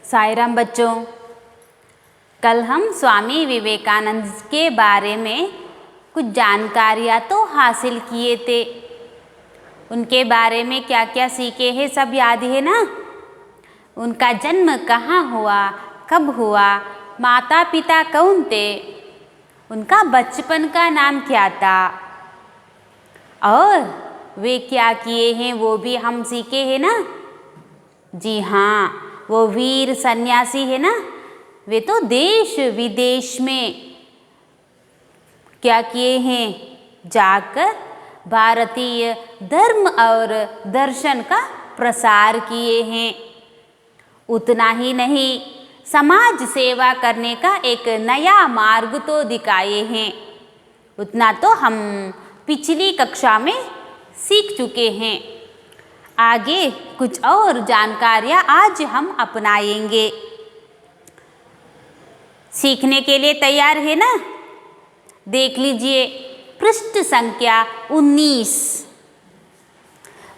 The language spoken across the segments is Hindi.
साईं राम बच्चों, कल हम स्वामी विवेकानंद के बारे में कुछ जानकारियाँ तो हासिल किए थे। उनके बारे में क्या क्या सीखे हैं सब याद है ना। उनका जन्म कहाँ हुआ, कब हुआ, माता पिता कौन थे, उनका बचपन का नाम क्या था और वे क्या किए हैं वो भी हम सीखे हैं ना। जी हाँ, वो वीर सन्यासी है ना, वे तो देश विदेश में क्या किए हैं, जाकर भारतीय धर्म और दर्शन का प्रसार किए हैं। उतना ही नहीं, समाज सेवा करने का एक नया मार्ग तो दिखाए हैं। उतना तो हम पिछली कक्षा में सीख चुके हैं। आगे कुछ और जानकारियाँ आज हम अपनाएंगे। सीखने के लिए तैयार है ना। देख लीजिए पृष्ठ संख्या 19।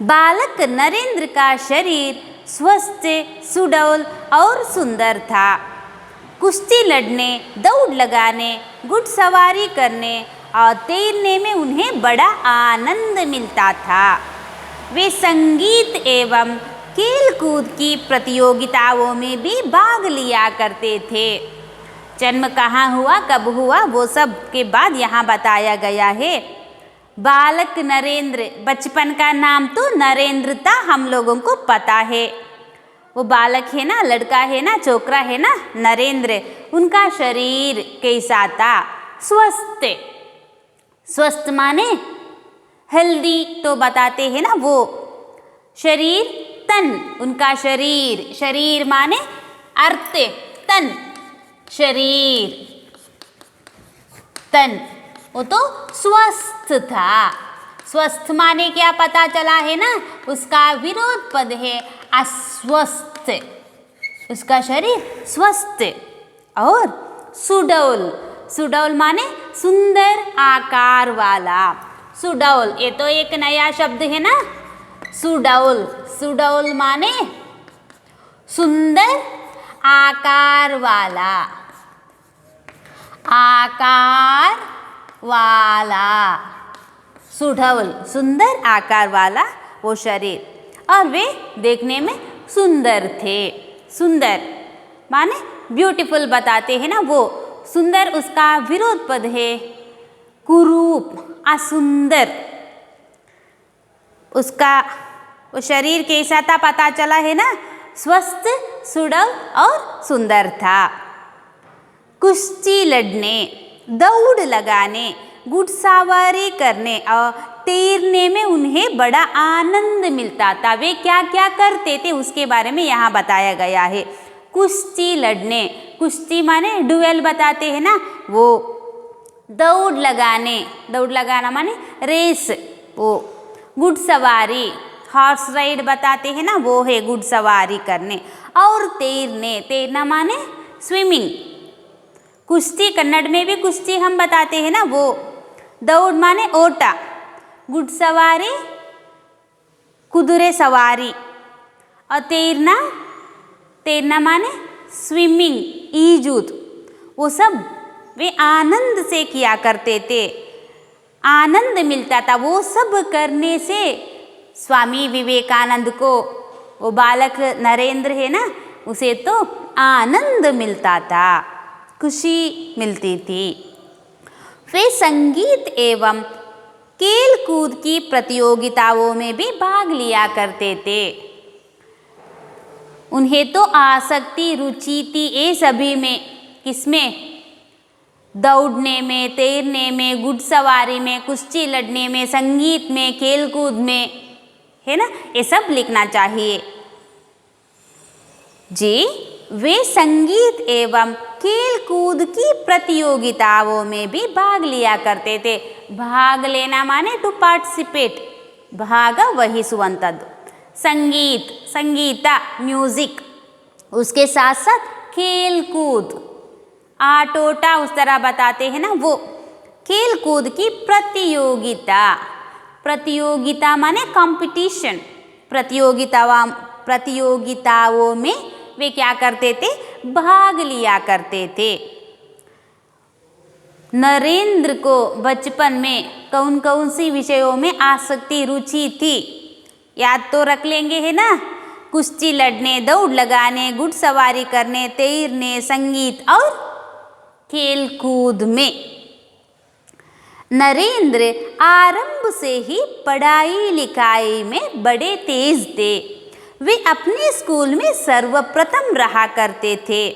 बालक नरेंद्र का शरीर स्वस्थ, सुडौल और सुंदर था। कुश्ती लड़ने, दौड़ लगाने, घुड़सवारी करने और तैरने में उन्हें बड़ा आनंद मिलता था। वे संगीत एवं खेल कूद की प्रतियोगिताओं में भी भाग लिया करते थे। जन्म कहाँ हुआ, कब हुआ, वो सब के बाद यहाँ बताया गया है। बालक नरेंद्र, बचपन का नाम तो नरेंद्र था, हम लोगों को पता है। वो बालक है ना, लड़का है ना, छोकरा है ना, नरेंद्र। उनका शरीर कैसा था, स्वस्थ। स्वस्थ माने हेल्दी तो बताते हैं ना वो। शरीर तन, उनका शरीर, शरीर माने अर्थ, तन, शरीर, तन, वो तो स्वस्थ था। स्वस्थ माने क्या पता चला है ना, उसका विरोध पद है अस्वस्थ। उसका शरीर स्वस्थ और सुडौल। सुडौल माने सुंदर आकार वाला। सुडौल, ये तो एक नया शब्द है ना, सुडौल। सुडौल माने सुंदर आकार वाला, आकार वाला। सुडौल, सुंदर आकार वाला वो शरीर। और वे देखने में सुंदर थे। सुंदर माने ब्यूटीफुल बताते हैं ना वो। सुंदर उसका विरोध पद है कुरूप, असुंदर। उसका वो शरीर कैसा था पता चला है ना, स्वस्थ, सुडौल और सुंदर था। कुश्ती लड़ने, दौड़ लगाने, घुड़सवारी करने और तैरने में उन्हें बड़ा आनंद मिलता था। वे क्या क्या करते थे उसके बारे में यहाँ बताया गया है। कुश्ती लड़ने, कुश्ती माने डुएल बताते हैं ना वो। दौड़ लगाने, दौड़ लगाना माने रेस वो। घुड़सवारी, हॉर्स राइड बताते हैं ना वो है घुड़सवारी करने। और तैरने, तैरना माने स्विमिंग। कुश्ती कन्नड़ में भी कुश्ती हम बताते हैं ना वो। दौड़ माने ओटा, घुड़सवारी कुದುರೆ सवारी और तैरना, तैरना माने स्विमिंग, ईजूत। वो सब वे आनंद से किया करते थे, आनंद मिलता था। वो सब करने से स्वामी विवेकानंद को, वो बालक नरेंद्र है ना, उसे तो आनंद मिलता था, खुशी मिलती थी। वे संगीत एवं खेल कूद की प्रतियोगिताओं में भी भाग लिया करते थे। उन्हें तो आसक्ति, रुचि थी ये सभी में। किसमें? दौड़ने में, तैरने में, घुड़सवारी में, कुश्ती लड़ने में, संगीत में, खेलकूद में, है ना। ये सब लिखना चाहिए जी। वे संगीत एवं खेल कूद की प्रतियोगिताओं में भी भाग लिया करते थे। भाग लेना माने टू पार्टिसिपेट, भाग वही सुवंतद। संगीत, संगीता म्यूजिक, उसके साथ साथ खेल कूद, आटोटा उस तरह बताते हैं ना वो। खेल कूद की प्रतियोगिता, प्रतियोगिता माने कंपटीशन। प्रतियोगिताओं में वे क्या करते थे, भाग लिया करते थे। नरेंद्र को बचपन में कौन कौन सी विषयों में आसक्ति, रुचि थी, याद तो रख लेंगे है ना। कुश्ती लड़ने, दौड़ लगाने, घुड़सवारी करने, तैरने, संगीत और खेल कूद में। नरेंद्र आरंभ से ही पढ़ाई लिखाई में बड़े तेज थे। वे अपने स्कूल में सर्वप्रथम रहा करते थे।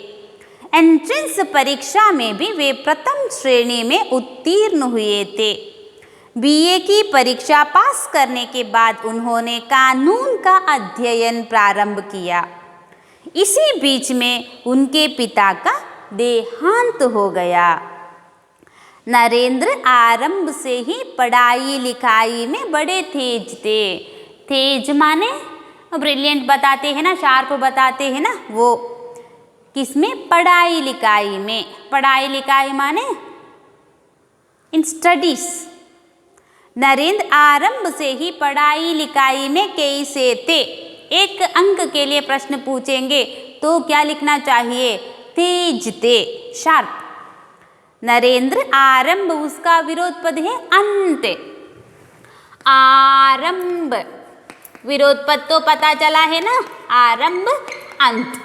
एंट्रेंस परीक्षा में भी वे प्रथम श्रेणी में उत्तीर्ण हुए थे। बीए की परीक्षा पास करने के बाद उन्होंने कानून का अध्ययन प्रारंभ किया। इसी बीच में उनके पिता का देहांत हो गया। नरेंद्र आरंभ से ही पढ़ाई लिखाई में बड़े तेज थे। तेज माने ब्रिलियंट बताते हैं ना, शार्प बताते हैं ना, वो किसमें, पढ़ाई लिखाई में। पढ़ाई लिखाई माने इन स्टडीज। नरेंद्र आरंभ से ही पढ़ाई लिखाई में कैसे थे। एक अंक के लिए प्रश्न पूछेंगे तो क्या लिखना चाहिए, तेज थे, शार्प। नरेंद्र आरंभ, उसका विरोध पद है अंत। आरंभ विरोध पद तो पता चला है ना, आरंभ अंत।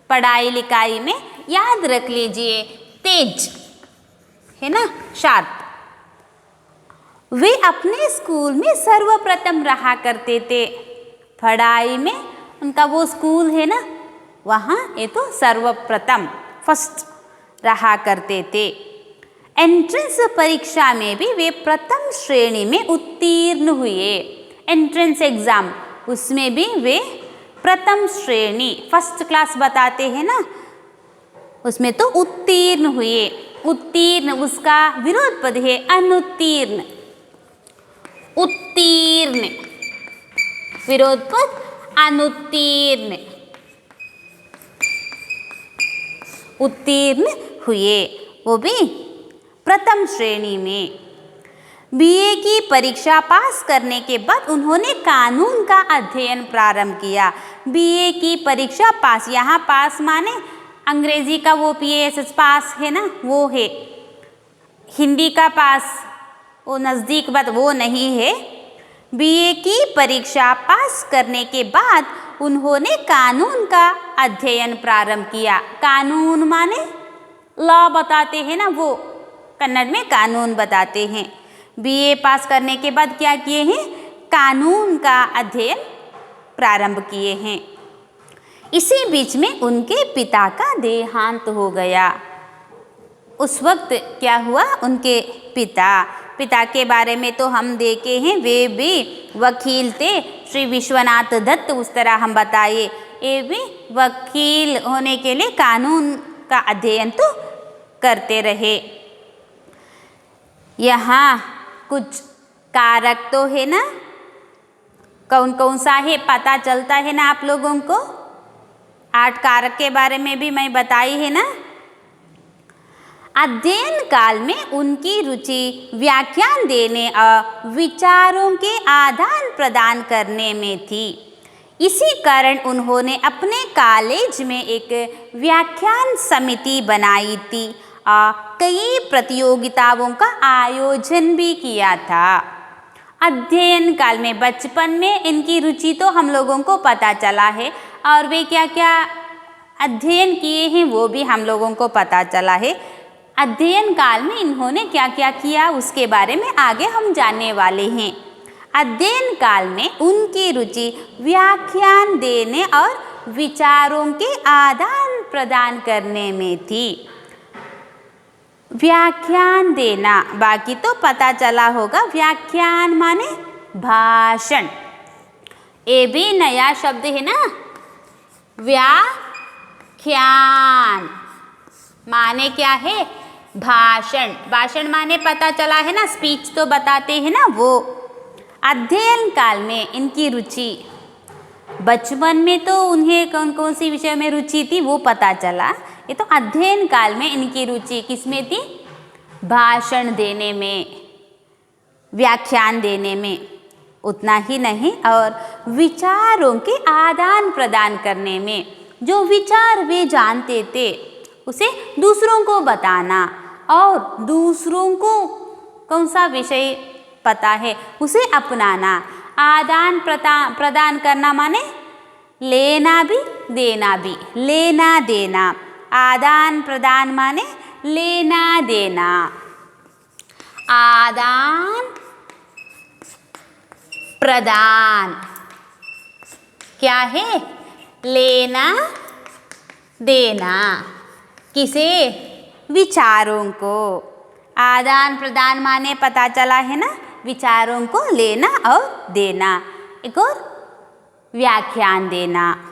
पढ़ाई लिखाई में याद रख लीजिए, तेज है ना, शार्प। वे अपने स्कूल में सर्वप्रथम रहा करते थे। पढ़ाई में उनका वो स्कूल है ना, वहाँ ये तो सर्वप्रथम, फर्स्ट रहा करते थे। एंट्रेंस परीक्षा में भी वे प्रथम श्रेणी में उत्तीर्ण हुए। एंट्रेंस एग्जाम, उसमें भी वे प्रथम श्रेणी, फर्स्ट क्लास बताते हैं ना, उसमें तो उत्तीर्ण हुए। उत्तीर्ण, उसका विरोध पद है अनुत्तीर्ण। उत्तीर्ण, विरोध पद अनुत्तीर्ण। उत्तीर्ण हुए, वो भी प्रथम श्रेणी में। बीए की परीक्षा पास करने के बाद उन्होंने कानून का अध्ययन प्रारंभ किया। बीए की परीक्षा पास, यहाँ पास माने अंग्रेजी का वो PASS पास है ना, वो है। हिंदी का पास वो नज़दीक बात वो नहीं है। बीए की परीक्षा पास करने के बाद उन्होंने कानून का अध्ययन प्रारंभ किया। कानून माने लॉ बताते हैं ना, वो कन्नड़ में कानून बताते हैं। बीए पास करने के बाद क्या किए हैं, कानून का अध्ययन प्रारंभ किए हैं। इसी बीच में उनके पिता का देहांत हो गया। उस वक्त क्या हुआ, उनके पिता के बारे में तो हम देखे हैं, वे भी वकील थे, श्री विश्वनाथ दत्त, उस तरह हम बताए। ये भी वकील होने के लिए कानून का अध्ययन तो करते रहे। यहाँ कुछ कारक तो है ना, कौन कौन सा है पता चलता है ना आप लोगों को। 8 कारक के बारे में भी मैं बताई है ना। अध्ययन काल में उनकी रुचि व्याख्यान देने और विचारों के आदान प्रदान करने में थी। इसी कारण उन्होंने अपने कॉलेज में एक व्याख्यान समिति बनाई थी और कई प्रतियोगिताओं का आयोजन भी किया था। अध्ययन काल में, बचपन में इनकी रुचि तो हम लोगों को पता चला है, और वे क्या क्या अध्ययन किए हैं वो भी हम लोगों को पता चला है। अध्ययन काल में इन्होंने क्या क्या किया उसके बारे में आगे हम जानने वाले हैं। अध्ययन काल में उनकी रुचि व्याख्यान देने और विचारों के आदान प्रदान करने में थी। व्याख्यान देना, बाकी तो पता चला होगा। व्याख्यान माने भाषण, ये भी नया शब्द है ना। व्याख्यान माने क्या है, भाषण। भाषण माने पता चला है ना, स्पीच तो बताते हैं ना वो। अध्ययन काल में इनकी रुचि, बचपन में तो उन्हें कौन कौन सी विषय में रुचि थी वो पता चला। ये तो अध्ययन काल में इनकी रुचि किसमें थी, भाषण देने में, व्याख्यान देने में। उतना ही नहीं, और विचारों के आदान प्रदान करने में। जो विचार वे जानते थे उसे दूसरों को बताना, और दूसरों को कौन सा विषय पता है उसे अपनाना। आदान प्रदान करना माने लेना भी देना भी, लेना देना। आदान प्रदान माने लेना देना। आदान प्रदान क्या है? लेना देना। किसे? विचारों को। आदान प्रदान माने पता चला है ना, विचारों को लेना और देना। एक और व्याख्यान देना।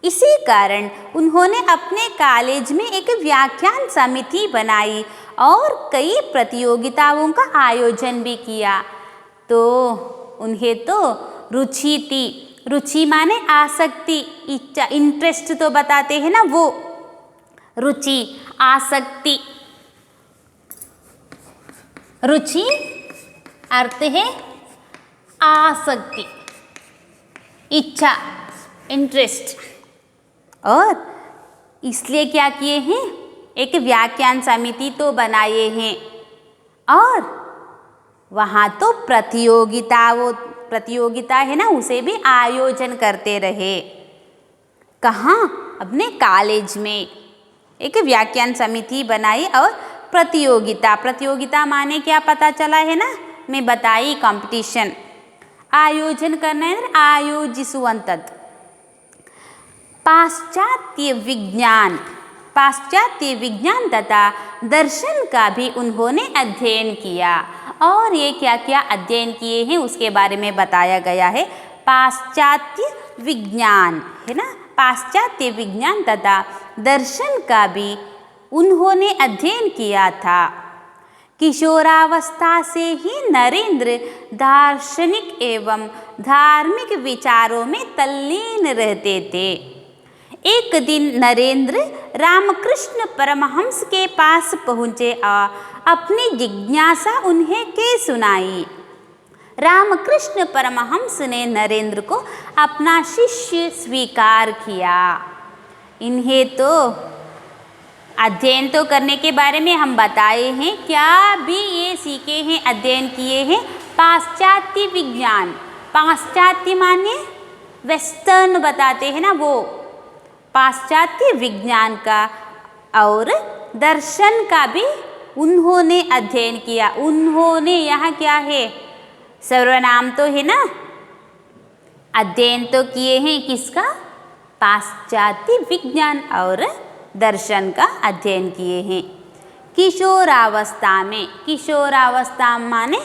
इसी कारण उन्होंने अपने कॉलेज में एक व्याख्यान समिति बनाई और कई प्रतियोगिताओं का आयोजन भी किया। तो उन्हें तो रुचि थी। रुचि माने आसक्ति, इच्छा, इंटरेस्ट तो बताते हैं ना, वो रुचि, आसक्ति। रुचि अर्थ है आसक्ति, इच्छा, इंटरेस्ट। और इसलिए क्या किए हैं? एक व्याख्यान समिति तो बनाए हैं, और वहाँ तो प्रतियोगिता है ना, उसे भी आयोजन करते रहे। कहाँ? अपने कॉलेज में एक व्याख्यान समिति बनाई और प्रतियोगिता माने क्या पता चला है ना, मैं बताई कंपटीशन। आयोजन करना है, आयोजिಸುವಂತದ್ದು। पाश्चात्य विज्ञान तथा दर्शन का भी उन्होंने अध्ययन किया। और ये क्या क्या अध्ययन किए हैं उसके बारे में बताया गया है। पाश्चात्य विज्ञान है ना, पाश्चात्य विज्ञान तथा दर्शन का भी उन्होंने अध्ययन किया था। किशोरावस्था से ही नरेंद्र दार्शनिक एवं धार्मिक विचारों में तल्लीन रहते थे। एक दिन नरेंद्र रामकृष्ण परमहंस के पास पहुँचे और अपनी जिज्ञासा उन्हें कह सुनाई। रामकृष्ण परमहंस ने नरेंद्र को अपना शिष्य स्वीकार किया। इन्हें तो अध्ययन तो करने के बारे में हम बताए हैं, क्या भी ये सीखे हैं, अध्ययन किए हैं। पाश्चात्य विज्ञान, पाश्चात्य माने वेस्टर्न बताते हैं ना, वो पाश्चात्य विज्ञान का और दर्शन का भी उन्होंने अध्ययन किया। उन्होंने यहाँ क्या है? सर्वनाम तो है ना। अध्ययन तो किए हैं किसका? पाश्चात्य विज्ञान और दर्शन का अध्ययन किए हैं। किशोरावस्था में, किशोरावस्था माने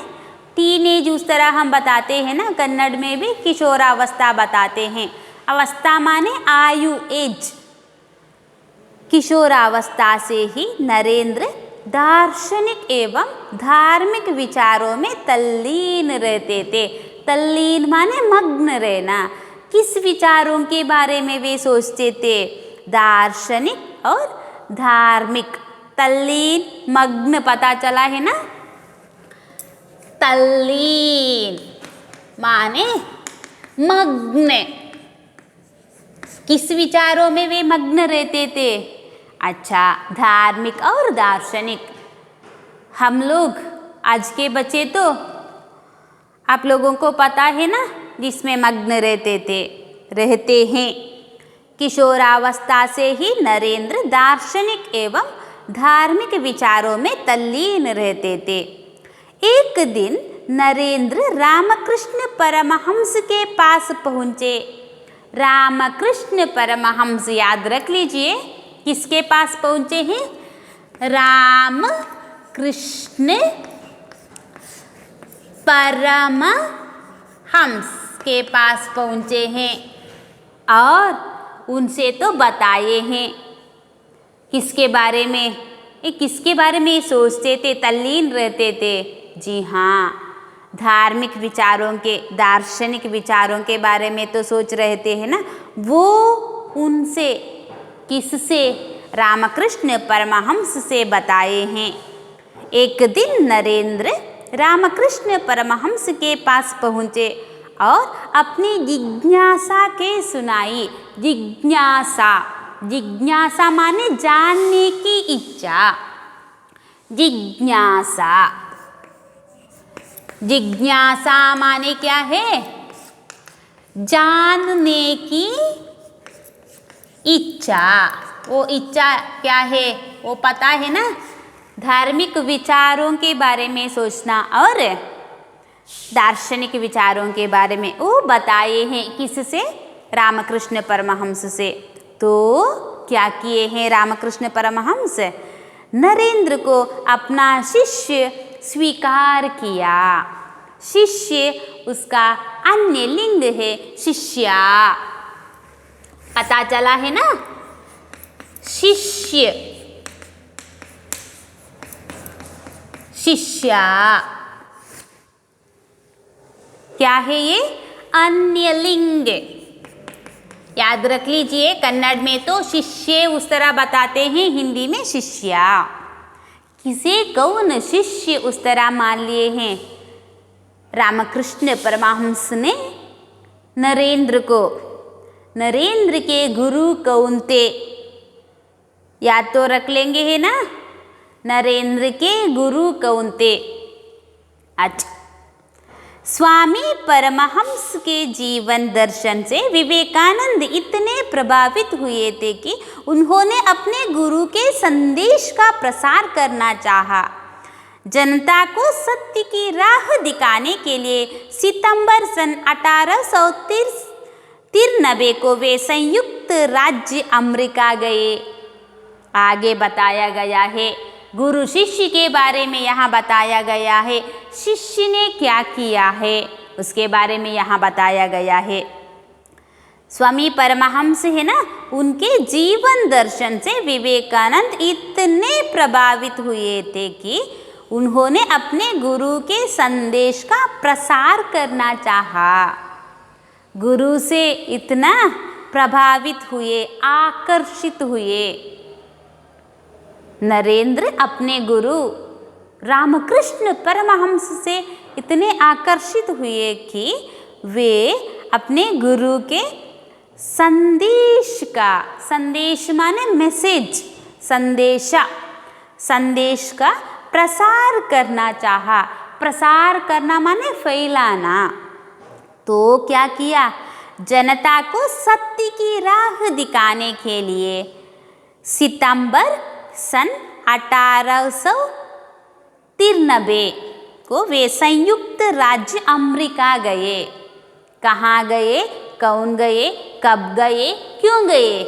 टीनेज, उस तरह हम बताते हैं ना, कन्नड़ में भी किशोरावस्था बताते हैं। अवस्था माने आयु, एज। किशोरावस्था से ही नरेंद्र दार्शनिक एवं धार्मिक विचारों में तल्लीन रहते थे। तल्लीन माने मग्न रहना। किस विचारों के बारे में वे सोचते थे? दार्शनिक और धार्मिक। तल्लीन, मग्न पता चला है ना। तल्लीन माने मग्न। किस विचारों में वे मग्न रहते थे? अच्छा, धार्मिक और दार्शनिक। हम लोग आज के बच्चे तो आप लोगों को पता है ना, जिसमें मग्न रहते हैं। किशोरावस्था से ही नरेंद्र दार्शनिक एवं धार्मिक विचारों में तल्लीन रहते थे। एक दिन नरेंद्र रामकृष्ण परमहंस के पास पहुँचे। रामकृष्ण परमहंस, याद रख लीजिए, किसके पास पहुँचे हैं? रामकृष्ण परमहंस के पास पहुँचे हैं और उनसे तो बताए हैं किसके बारे में? किसके बारे में सोचते थे, तल्लीन रहते थे? जी हाँ, धार्मिक विचारों के, दार्शनिक विचारों के बारे में तो सोच रहे थे है ना। वो उनसे, किससे? रामकृष्ण परमहंस से बताए हैं। एक दिन नरेंद्र रामकृष्ण परमहंस के पास पहुँचे और अपनी जिज्ञासा के सुनाई। जिज्ञासा, जिज्ञासा माने जानने की इच्छा। जिज्ञासा, जिज्ञासा माने क्या है? जानने की इच्छा। वो इच्छा क्या है वो पता है ना? धार्मिक विचारों के बारे में सोचना और दार्शनिक विचारों के बारे में वो बताए हैं। किससे? रामकृष्ण परमहंस से। तो क्या किए हैं रामकृष्ण परमहंस? नरेंद्र को अपना शिष्य स्वीकार किया। शिष्य उसका अन्य लिंग है, शिष्या। पता चला है ना? शिष्य, शिष्या। क्या है ये? अन्य लिंग। याद रख लीजिए, कन्नड़ में तो शिष्य उस तरह बताते हैं, हिंदी में शिष्या। किसे कौन शिष्य उस तरह मान लिए हैं? रामकृष्ण परमहंस ने नरेंद्र को। नरेंद्र के गुरु कौन थे? याद तो रख लेंगे है ना? नरेंद्र के गुरु कौन थे? अच्छा, स्वामी परमहंस के जीवन दर्शन से विवेकानंद इतने प्रभावित हुए थे कि उन्होंने अपने गुरु के संदेश का प्रसार करना चाहा। जनता को सत्य की राह दिखाने के लिए सितंबर सन 1893 को वे संयुक्त राज्य अमेरिका गए। आगे बताया गया है, गुरु शिष्य के बारे में यहाँ बताया गया है। शिष्य ने क्या किया है उसके बारे में यहाँ बताया गया है। स्वामी परमहंस है ना, उनके जीवन दर्शन से विवेकानंद इतने प्रभावित हुए थे कि उन्होंने अपने गुरु के संदेश का प्रसार करना चाहा। गुरु से इतना प्रभावित हुए, आकर्षित हुए। नरेंद्र अपने गुरु रामकृष्ण परमहंस से इतने आकर्षित हुए कि वे अपने गुरु के संदेश का, संदेश माने मैसेज, संदेशा, संदेश का प्रसार करना चाहा। प्रसार करना माने फैलाना। तो क्या किया? जनता को सत्य की राह दिखाने के लिए सितंबर सन 1893 को वे संयुक्त राज्य अमेरिका गए। कहाँ गए? कौन गए? कब गए? क्यों गए?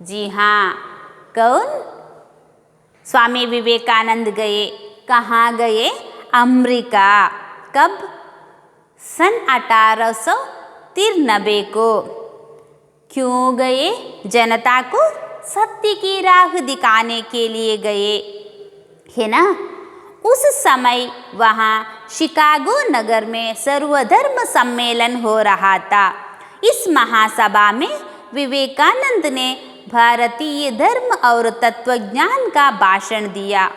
जी हाँ, कौन? स्वामी विवेकानंद गए। कहाँ गए? अमेरिका। कब? सन 1893 को। क्यों गए? जनता को सत्य की राह दिखाने के लिए गए, है ना? उस समय वहाँ शिकागो नगर में सर्वधर्म सम्मेलन हो रहा था। इस महासभा में विवेकानंद ने भारतीय धर्म और तत्वज्ञान का भाषण दिया।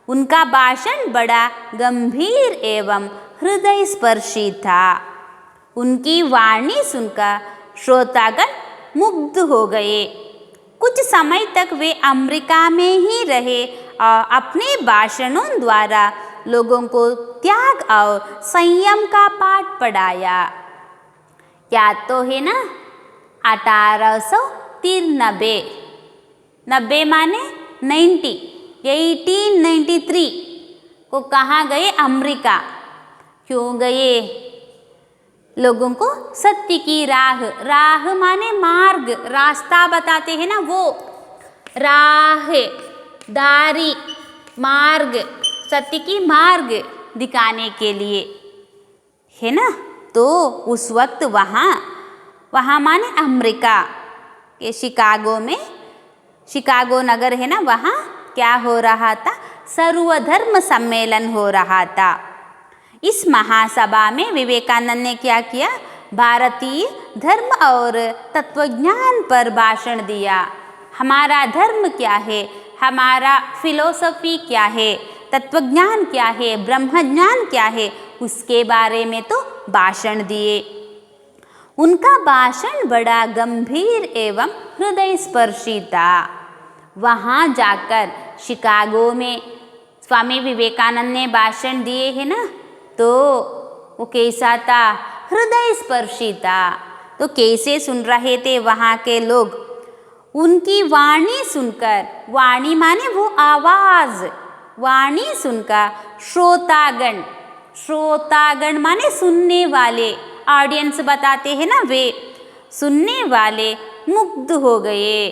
उनका भाषण बड़ा गंभीर एवं हृदयस्पर्शी था। उनकी वाणी सुनकर श्रोतागण मुग्ध हो गए। कुछ समय तक वे अमेरिका में ही रहे और अपने भाषणों द्वारा लोगों को त्याग और संयम का पाठ पढ़ाया। याद तो है ना? 1893, 90 माने 90, 1893 को कहाँ गए? अमेरिका। क्यों गए? लोगों को सत्य की राह, राह माने मार्ग, रास्ता बताते हैं ना, वो राह, दारी, मार्ग, सत्य की मार्ग दिखाने के लिए, है ना? तो उस वक्त वहाँ माने अमेरिका के शिकागो में, शिकागो नगर है ना, वहाँ क्या हो रहा था? सर्वधर्म सम्मेलन हो रहा था। इस महासभा में विवेकानंद ने क्या किया? भारतीय धर्म और तत्वज्ञान पर भाषण दिया। हमारा धर्म क्या है? हमारा फिलोसफी क्या है? तत्वज्ञान क्या है? ब्रह्मज्ञान क्या है? उसके बारे में तो भाषण दिए। उनका भाषण बड़ा गंभीर एवं हृदयस्पर्शी था। वहाँ जाकर शिकागो में स्वामी विवेकानंद ने भाषण दिए हैं ना, तो वो कैसा था? हृदयस्पर्शी था। तो कैसे सुन रहे थे वहाँ के लोग? उनकी वाणी सुनकर, वाणी माने वो आवाज़, वाणी सुनकर श्रोतागण, श्रोतागण माने सुनने वाले, ऑडियंस बताते हैं ना, वे सुनने वाले मुग्ध हो गए।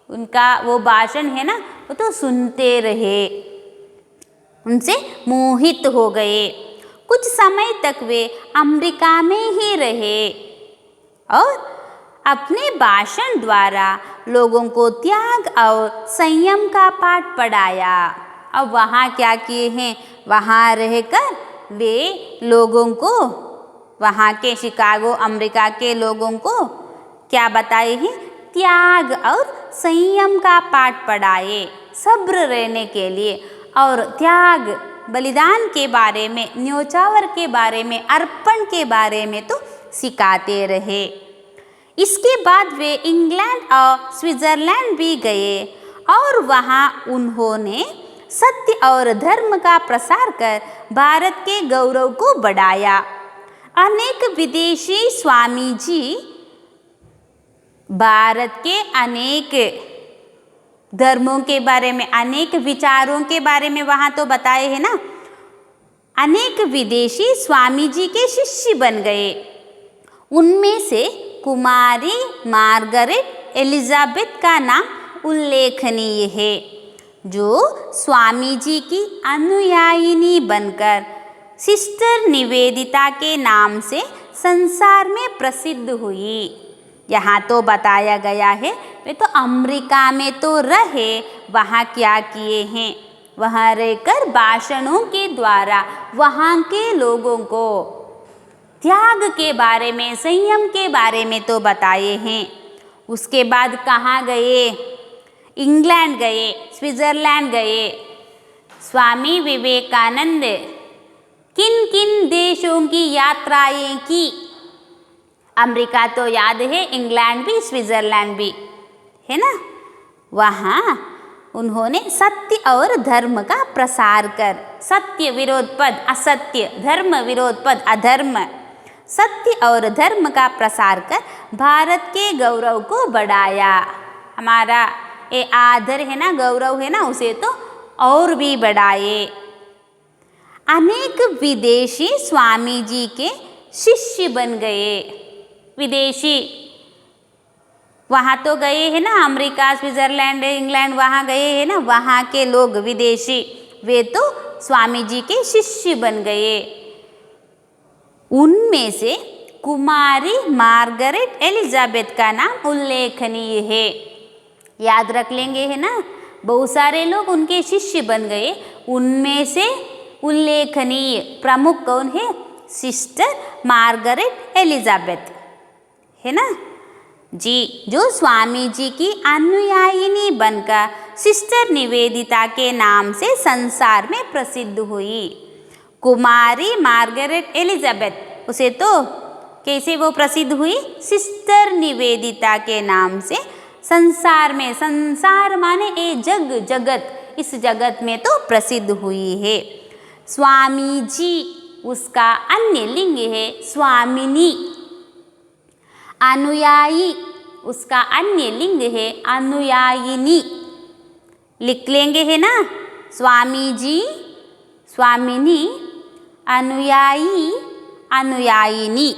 उनका वो भाषण है ना, वो तो सुनते रहे, उनसे मोहित हो गए। कुछ समय तक वे अमेरिका में ही रहे और अपने भाषण द्वारा लोगों को त्याग और संयम का पाठ पढ़ाया। अब वहाँ क्या किए हैं? वहाँ रहकर वे लोगों को, वहाँ के शिकागो अमेरिका के लोगों को क्या बताए हैं? त्याग और संयम का पाठ पढ़ाए, सब्र रहने के लिए, और त्याग बलिदान के बारे में, न्योछावर के बारे में, अर्पण के बारे में तो सिखाते रहे। इसके बाद वे इंग्लैंड और स्विट्ज़रलैंड भी गए और वहाँ उन्होंने सत्य और धर्म का प्रसार कर भारत के गौरव को बढ़ाया। अनेक विदेशी स्वामी जी भारत के अनेक धर्मों के बारे में, अनेक विचारों के बारे में वहाँ तो बताए हैं ना। अनेक विदेशी स्वामी जी के शिष्य बन गए। उनमें से कुमारी मार्गरेट एलिजाबेथ का नाम उल्लेखनीय है, जो स्वामी जी की अनुयायिनी बनकर सिस्टर निवेदिता के नाम से संसार में प्रसिद्ध हुई। यहाँ तो बताया गया है वे तो अमेरिका में तो रहे, वहाँ क्या किए हैं? वहाँ रहकर भाषणों के द्वारा वहाँ के लोगों को त्याग के बारे में, संयम के बारे में तो बताए हैं। उसके बाद कहाँ गए? इंग्लैंड गए, स्विट्ज़रलैंड गए। स्वामी विवेकानंद किन किन देशों की यात्राएं की? अमेरिका तो याद है, इंग्लैंड भी, स्विट्ज़रलैंड भी है ना। वहाँ उन्होंने सत्य और धर्म का प्रसार कर, सत्य विरोध पद असत्य, धर्म विरोध पद अधर्म, सत्य और धर्म का प्रसार कर भारत के गौरव को बढ़ाया। हमारा ये आदर है ना, गौरव है ना, उसे तो और भी बढ़ाए। अनेक विदेशी स्वामी जी के शिष्य बन गए। विदेशी वहाँ तो गए हैं ना, अमेरिका, स्विट्ज़रलैंड, इंग्लैंड, वहाँ गए हैं ना, वहाँ के लोग विदेशी, वे तो स्वामी जी के शिष्य बन गए। उनमें से कुमारी मार्गरेट एलिजाबेथ का नाम उल्लेखनीय है। याद रख लेंगे है ना, बहुत सारे लोग उनके शिष्य बन गए। उनमें से उल्लेखनीय प्रमुख कौन है? सिस्टर मार्गरेट एलिजाबेथ है ना जी, जो स्वामी जी की अनुयायिनी बनकर सिस्टर निवेदिता के नाम से संसार में प्रसिद्ध हुई। कुमारी मार्गरेट एलिजाबेथ, उसे तो कैसे वो प्रसिद्ध हुई? सिस्टर निवेदिता के नाम से संसार में, संसार माने ये जग, जगत, इस जगत में तो प्रसिद्ध हुई है। स्वामी जी उसका अन्य लिंग है स्वामिनी। अनुयायी उसका अन्य लिंग है अनुयायिनी। लिख लेंगे है ना, स्वामी जी, स्वामिनी, अनुयायी, अनुयायिनी।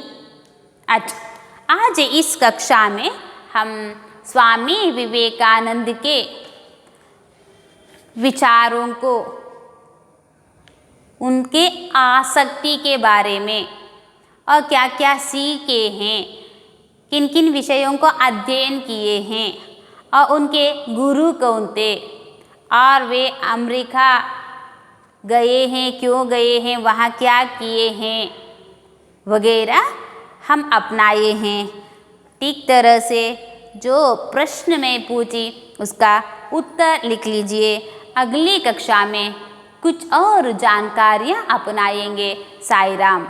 अच्छा, आज इस कक्षा में हम स्वामी विवेकानंद के विचारों को, उनके आसक्ति के बारे में और क्या क्या सीखे हैं, किन किन विषयों को अध्ययन किए हैं और उनके गुरु कौन थे और वे अमेरिका गए हैं, क्यों गए हैं, वहाँ क्या किए हैं वगैरह हम अपनाए हैं। ठीक तरह से जो प्रश्न मैं पूछी उसका उत्तर लिख लीजिए। अगली कक्षा में कुछ और जानकारियाँ अपनाएंगे। साई राम।